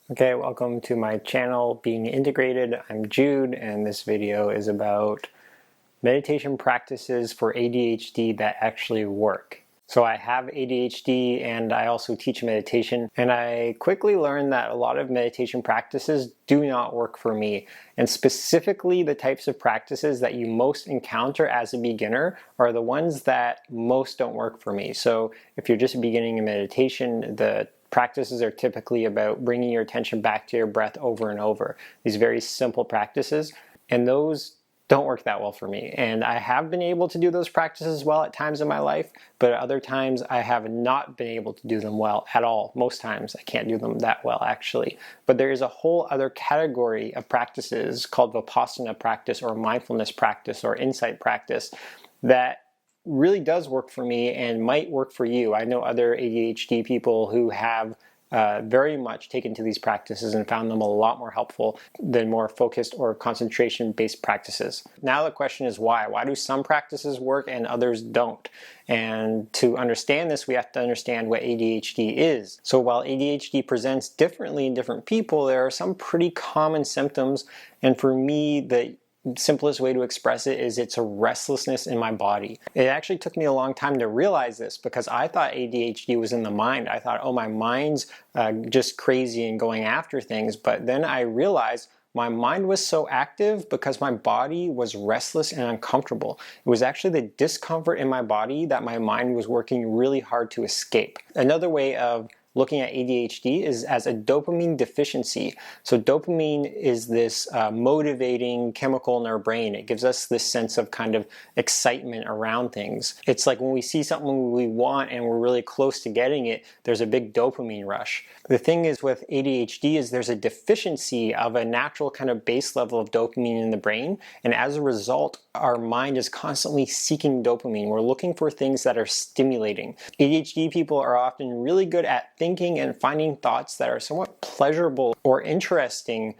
Okay, welcome to my channel, Being Integrated. I'm Jude, and this video is about meditation practices for ADHD that actually work. So I have ADHD and I also teach meditation, and I quickly learned that a lot of meditation practices do not work for me. And specifically, the types of practices that you most encounter as a beginner are the ones that most don't work for me. So if you're just beginning in meditation, the practices are typically about bringing your attention back to your breath over and over. These very simple practices, and those don't work that well for me. And I have been able to do those practices well at times in my life, but at other times I have not been able to do them well at all. Most times I can't do them that well, actually. But there is a whole other category of practices called Vipassana practice or mindfulness practice or insight practice that really does work for me and might work for you. I know other ADHD people who have very much taken to these practices and found them a lot more helpful than more focused or concentration-based practices. Now the question is why? Why do some practices work and others don't? And to understand this, we have to understand what ADHD is. So while ADHD presents differently in different people, there are some pretty common symptoms, and for me, the simplest way to express it is it's a restlessness in my body. It actually took me a long time to realize this because I thought ADHD was in the mind. I thought, oh, my mind's just crazy and going after things. But then I realized my mind was so active because my body was restless and uncomfortable. It was actually the discomfort in my body that my mind was working really hard to escape. Another way of looking at ADHD is as a dopamine deficiency. So dopamine is this motivating chemical in our brain. It gives us this sense of kind of excitement around things. It's like when we see something we want and we're really close to getting it, there's a big dopamine rush. The thing is with ADHD is there's a deficiency of a natural kind of base level of dopamine in the brain, and as a result, our mind is constantly seeking dopamine. We're looking for things that are stimulating. ADHD people are often really good at thinking and finding thoughts that are somewhat pleasurable or interesting,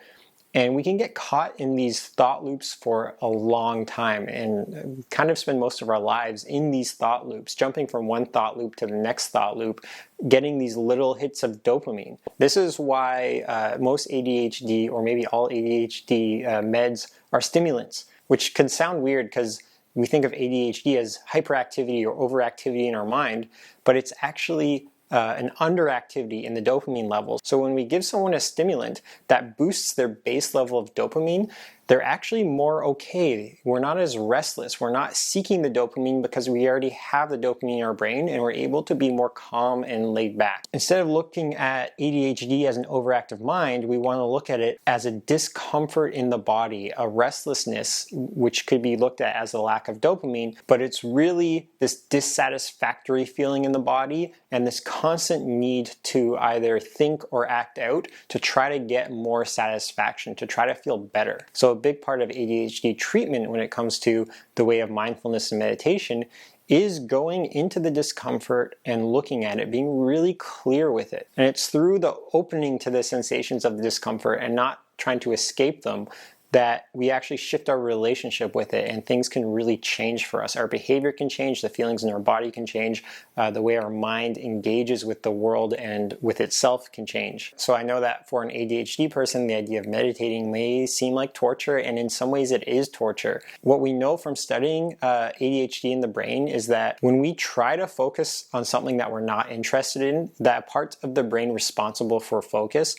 and we can get caught in these thought loops for a long time and kind of spend most of our lives in these thought loops, jumping from one thought loop to the next thought loop, getting these little hits of dopamine. This is why most ADHD, or maybe all ADHD meds, are stimulants, which can sound weird because we think of ADHD as hyperactivity or overactivity in our mind, but it's actually an underactivity in the dopamine levels. So when we give someone a stimulant that boosts their base level of dopamine, they're actually more okay. We're not as restless. We're not seeking the dopamine because we already have the dopamine in our brain and we're able to be more calm and laid back. Instead of looking at ADHD as an overactive mind, we want to look at it as a discomfort in the body, a restlessness, which could be looked at as a lack of dopamine, but it's really this dissatisfactory feeling in the body and this constant need to either think or act out to try to get more satisfaction, to try to feel better. So a big part of ADHD treatment when it comes to the way of mindfulness and meditation is going into the discomfort and looking at it, being really clear with it. And it's through the opening to the sensations of the discomfort and not trying to escape them that we actually shift our relationship with it, and things can really change for us. Our behavior can change, the feelings in our body can change, the way our mind engages with the world and with itself can change. So I know that for an ADHD person, the idea of meditating may seem like torture, and in some ways it is torture. What we know from studying ADHD in the brain is that when we try to focus on something that we're not interested in, that part of the brain responsible for focus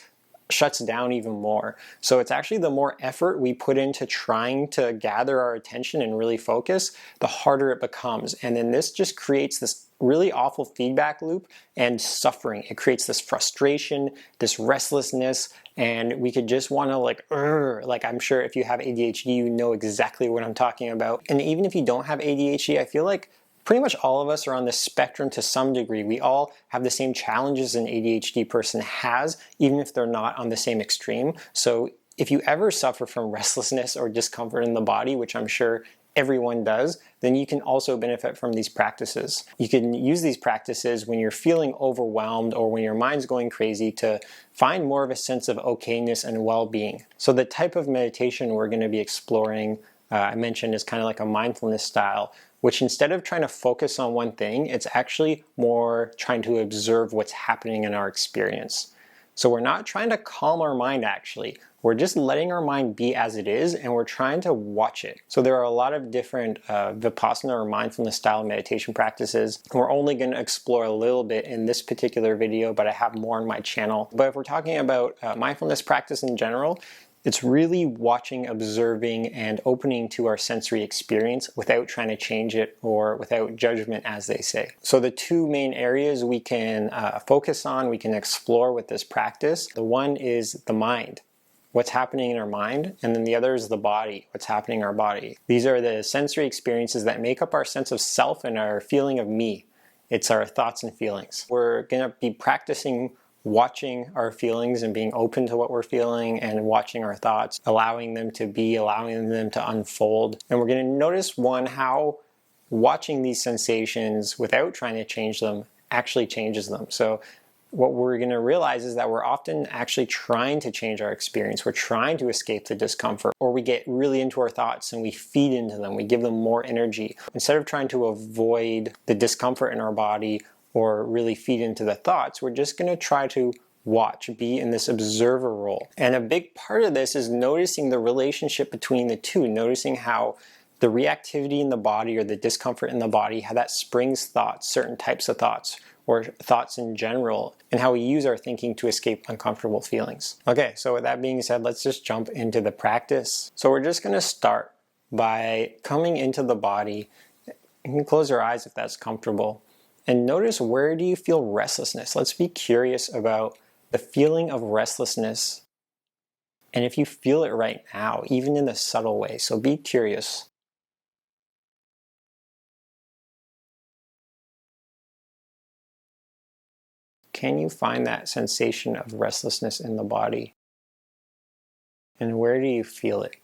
shuts down even more. So it's actually the more effort we put into trying to gather our attention and really focus, the harder it becomes. And then this just creates this really awful feedback loop and suffering. It creates this frustration, this restlessness, and we could just want to like I'm sure if you have ADHD, you know exactly what I'm talking about. And even if you don't have ADHD, I feel like pretty much all of us are on the spectrum to some degree. We all have the same challenges an ADHD person has, even if they're not on the same extreme. So if you ever suffer from restlessness or discomfort in the body, which I'm sure everyone does, then you can also benefit from these practices. You can use these practices when you're feeling overwhelmed or when your mind's going crazy to find more of a sense of okayness and well-being. So the type of meditation we're going to be exploring, I mentioned, is kind of like a mindfulness style, which instead of trying to focus on one thing, it's actually more trying to observe what's happening in our experience. So we're not trying to calm our mind actually. We're just letting our mind be as it is, and we're trying to watch it. So there are a lot of different Vipassana or mindfulness style meditation practices. We're only going to explore a little bit in this particular video, but I have more on my channel. But if we're talking about mindfulness practice in general, it's really watching, observing, and opening to our sensory experience without trying to change it or without judgment, as they say. So the two main areas we can focus on, we can explore with this practice. The one is the mind, what's happening in our mind, and then the other is the body, what's happening in our body. These are the sensory experiences that make up our sense of self and our feeling of me. It's our thoughts and feelings. We're going to be practicing watching our feelings and being open to what we're feeling and watching our thoughts, allowing them to be, allowing them to unfold. And we're going to notice, one, how watching these sensations without trying to change them actually changes them. So what we're going to realize is that we're often actually trying to change our experience. We're trying to escape the discomfort, or we get really into our thoughts and we feed into them. We give them more energy. Instead of trying to avoid the discomfort in our body or really feed into the thoughts, we're just going to try to watch, be in this observer role. And a big part of this is noticing the relationship between the two, noticing how the reactivity in the body or the discomfort in the body, how that springs thoughts, certain types of thoughts, or thoughts in general, and how we use our thinking to escape uncomfortable feelings. Okay, so with that being said, let's just jump into the practice. So we're just going to start by coming into the body. You can close your eyes if that's comfortable. And notice, where do you feel restlessness? Let's be curious about the feeling of restlessness. And if you feel it right now, even in a subtle way, so be curious. Can you find that sensation of restlessness in the body? And where do you feel it?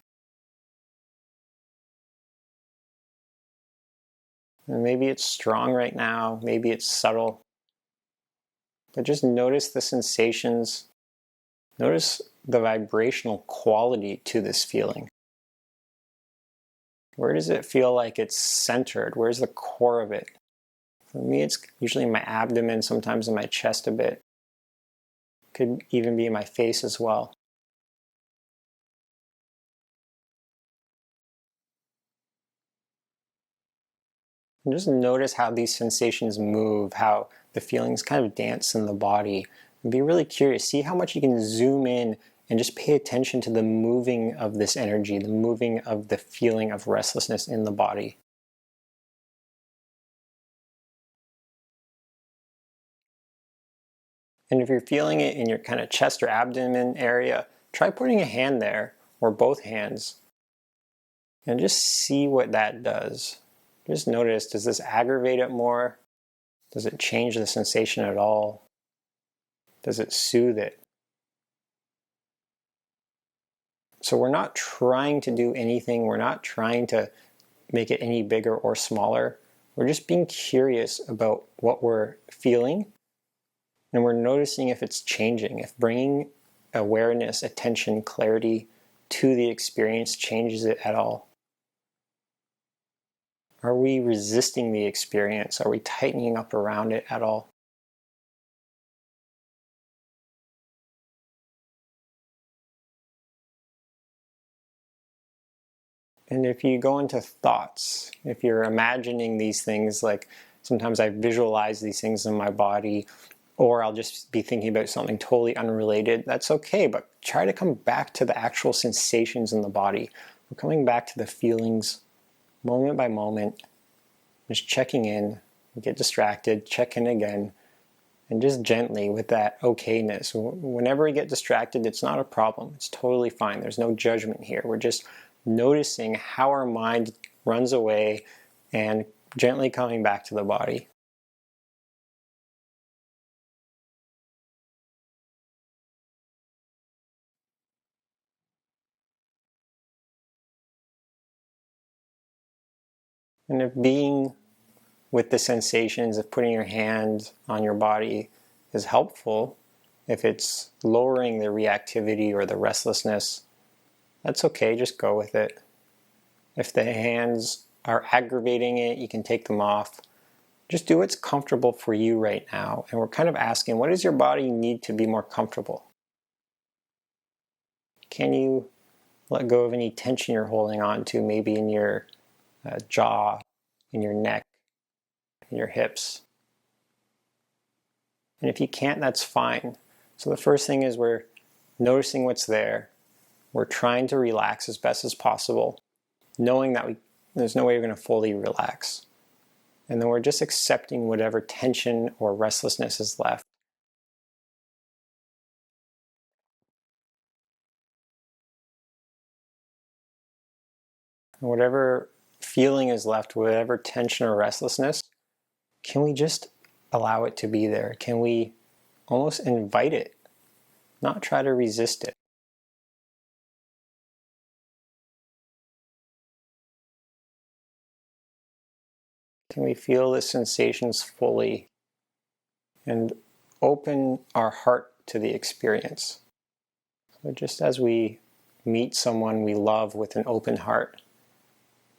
And maybe it's strong right now, maybe it's subtle. But just notice the sensations. Notice the vibrational quality to this feeling. Where does it feel like it's centered? Where's the core of it? For me, it's usually in my abdomen, sometimes in my chest a bit. Could even be in my face as well. And just notice how these sensations move, how the feelings kind of dance in the body. And be really curious. See how much you can zoom in and just pay attention to the moving of this energy, the moving of the feeling of restlessness in the body. And if you're feeling it in your kind of chest or abdomen area, try putting a hand there, or both hands, and just see what that does. Just notice, does this aggravate it more? Does it change the sensation at all? Does it soothe it? So we're not trying to do anything. We're not trying to make it any bigger or smaller. We're just being curious about what we're feeling, and we're noticing if it's changing, if bringing awareness, attention, clarity to the experience changes it at all. Are we resisting the experience? Are we tightening up around it at all? And if you go into thoughts, if you're imagining these things, like sometimes I visualize these things in my body, or I'll just be thinking about something totally unrelated, that's okay, but try to come back to the actual sensations in the body. We're coming back to the feelings moment by moment, just checking in. We get distracted, check in again, and just gently with that okayness. Whenever we get distracted, it's not a problem. It's totally fine. There's no judgment here. We're just noticing how our mind runs away and gently coming back to the body. And if being with the sensations of putting your hand on your body is helpful, if it's lowering the reactivity or the restlessness, that's okay, just go with it. If the hands are aggravating it, you can take them off. Just do what's comfortable for you right now. And we're kind of asking, what does your body need to be more comfortable? Can you let go of any tension you're holding on to, maybe in your jaw, in your neck, in your hips? And if you can't, that's fine. So the first thing is we're noticing what's there. We're trying to relax as best as possible, knowing that there's no way you're going to fully relax. And then we're just accepting whatever tension or restlessness is left. And whatever feeling is left, whatever tension or restlessness, can we just allow it to be there? Can we almost invite it, not try to resist it? Can we feel the sensations fully and open our heart to the experience? So just as we meet someone we love with an open heart,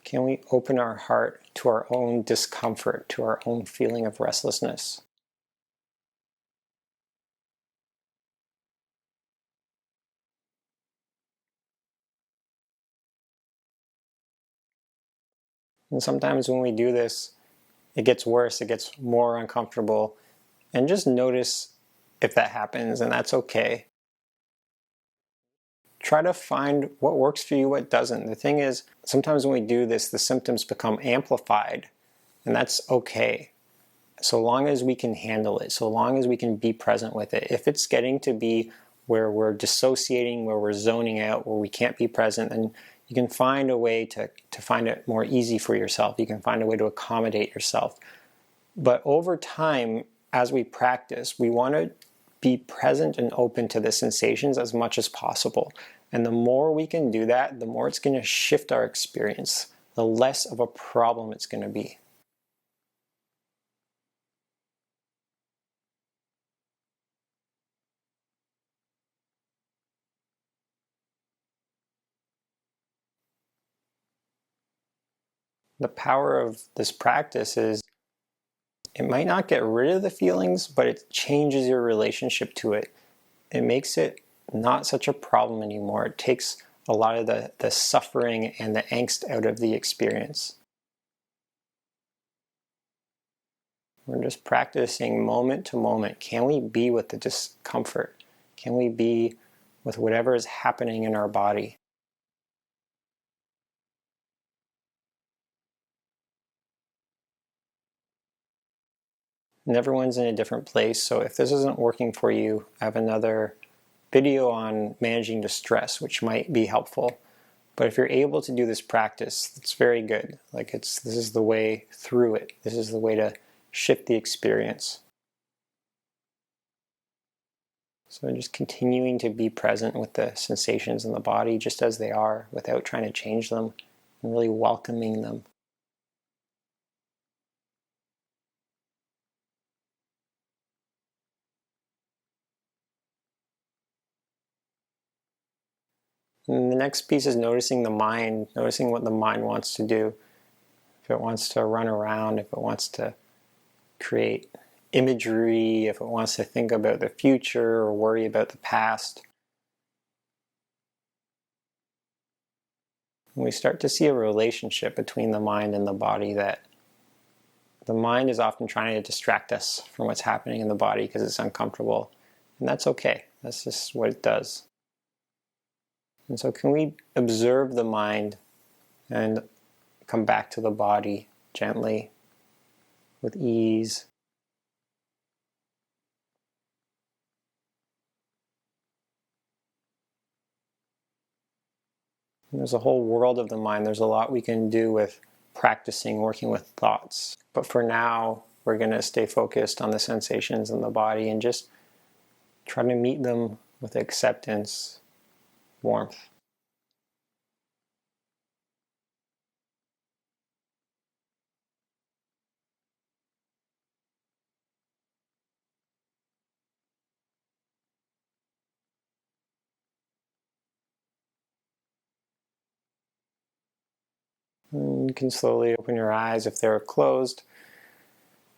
can we open our heart to our own discomfort, to our own feeling of restlessness? And sometimes when we do this, it gets worse, it gets more uncomfortable. And just notice if that happens, and that's okay. Try to find what works for you, what doesn't. The thing is, sometimes when we do this, the symptoms become amplified, and that's okay. So long as we can handle it, so long as we can be present with it. If it's getting to be where we're dissociating, where we're zoning out, where we can't be present, then you can find a way to find it more easy for yourself. You can find a way to accommodate yourself. But over time, as we practice, we want to be present and open to the sensations as much as possible. And the more we can do that, the more it's going to shift our experience, the less of a problem it's going to be. The power of this practice is it might not get rid of the feelings, but it changes your relationship to it. It makes it not such a problem anymore. It takes a lot of the suffering and the angst out of the experience. We're just practicing moment to moment. Can we be with the discomfort? Can we be with whatever is happening in our body? And everyone's in a different place, so if this isn't working for you, I have another video on managing distress, which might be helpful. But if you're able to do this practice, it's very good. This is the way through it. This is the way to shift the experience. So just continuing to be present with the sensations in the body just as they are without trying to change them and really welcoming them. And the next piece is noticing the mind, noticing what the mind wants to do. If it wants to run around, if it wants to create imagery, if it wants to think about the future or worry about the past. And we start to see a relationship between the mind and the body, that the mind is often trying to distract us from what's happening in the body because it's uncomfortable. And that's okay. That's just what it does. And so can we observe the mind and come back to the body gently, with ease? And there's a whole world of the mind. There's a lot we can do with practicing, working with thoughts. But for now, we're going to stay focused on the sensations in the body and just try to meet them with acceptance, warmth. And you can slowly open your eyes if they're closed.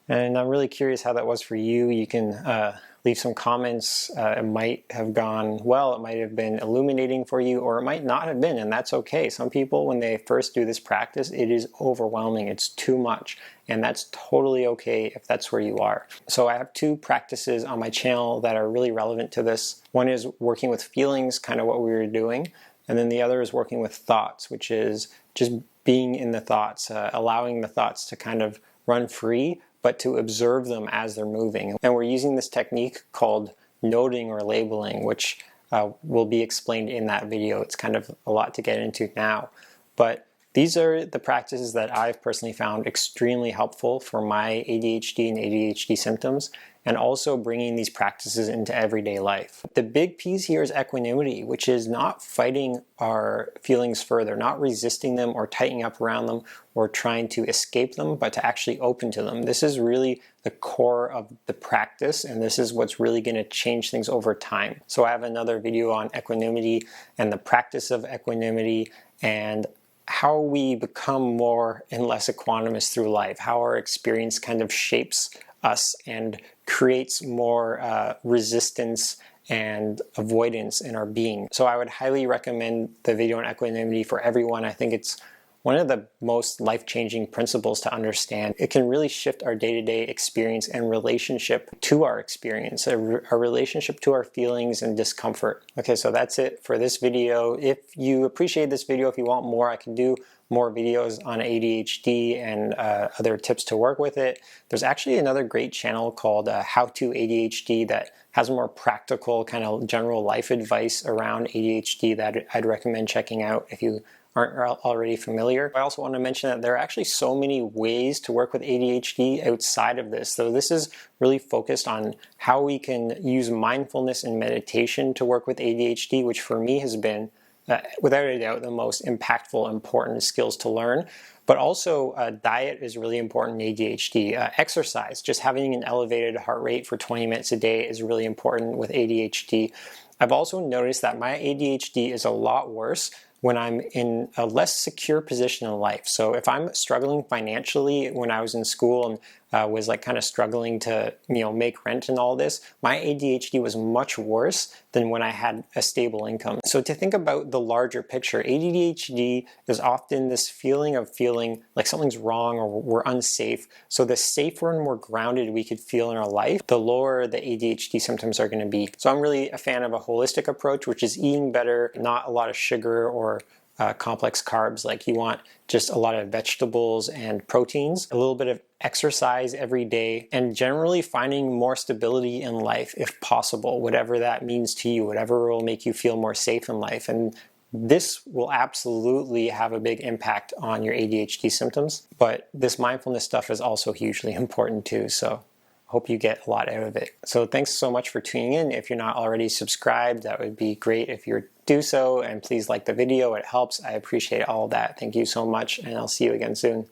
And I'm really curious how that was for you. You can leave some comments. It might have gone well, it might have been illuminating for you, or it might not have been, and that's okay. Some people, when they first do this practice, it is overwhelming, it's too much, and that's totally okay if that's where you are. So I have two practices on my channel that are really relevant to this. One is working with feelings, kind of what we were doing, and then the other is working with thoughts, which is just being in the thoughts, allowing the thoughts to kind of run free, but to observe them as they're moving. And we're using this technique called noting or labeling, which will be explained in that video. It's kind of a lot to get into now. But these are the practices that I've personally found extremely helpful for my ADHD and ADHD symptoms, and also bringing these practices into everyday life. The big piece here is equanimity, which is not fighting our feelings further, not resisting them or tightening up around them or trying to escape them, but to actually open to them. This is really the core of the practice, and this is what's really going to change things over time. So I have another video on equanimity and the practice of equanimity, and how we become more and less equanimous through life, how our experience kind of shapes us and creates more resistance and avoidance in our being. So I would highly recommend the video on equanimity for everyone. I think it's one of the most life-changing principles to understand. It can really shift our day-to-day experience and relationship to our experience, our relationship to our feelings and discomfort. Okay, so that's it for this video. If you appreciate this video, if you want more, I can do more videos on ADHD and other tips to work with it. There's actually another great channel called How to ADHD that has more practical kind of general life advice around ADHD that I'd recommend checking out if you aren't already familiar. I also want to mention that there are actually so many ways to work with ADHD outside of this. So this is really focused on how we can use mindfulness and meditation to work with ADHD, which for me has been, without a doubt, the most impactful, important skills to learn. But also diet is really important in ADHD. Exercise, just having an elevated heart rate for 20 minutes a day is really important with ADHD. I've also noticed that my ADHD is a lot worse when I'm in a less secure position in life. So if I'm struggling financially when I was in school and was like kind of struggling to make rent and all this, my ADHD was much worse than when I had a stable income. So to think about the larger picture, ADHD is often this feeling of feeling like something's wrong or we're unsafe. So the safer and more grounded we could feel in our life, the lower the ADHD symptoms are going to be. So I'm really a fan of a holistic approach, which is eating better, not a lot of sugar or complex carbs. Like you want just a lot of vegetables and proteins, a little bit of exercise every day, and generally finding more stability in life if possible, whatever that means to you, whatever will make you feel more safe in life. And this will absolutely have a big impact on your ADHD symptoms, but this mindfulness stuff is also hugely important too. So hope you get a lot out of it. So thanks so much for tuning in. If you're not already subscribed, that would be great if you do so, and please like the video, it helps. I appreciate all that. Thank you so much, and I'll see you again soon.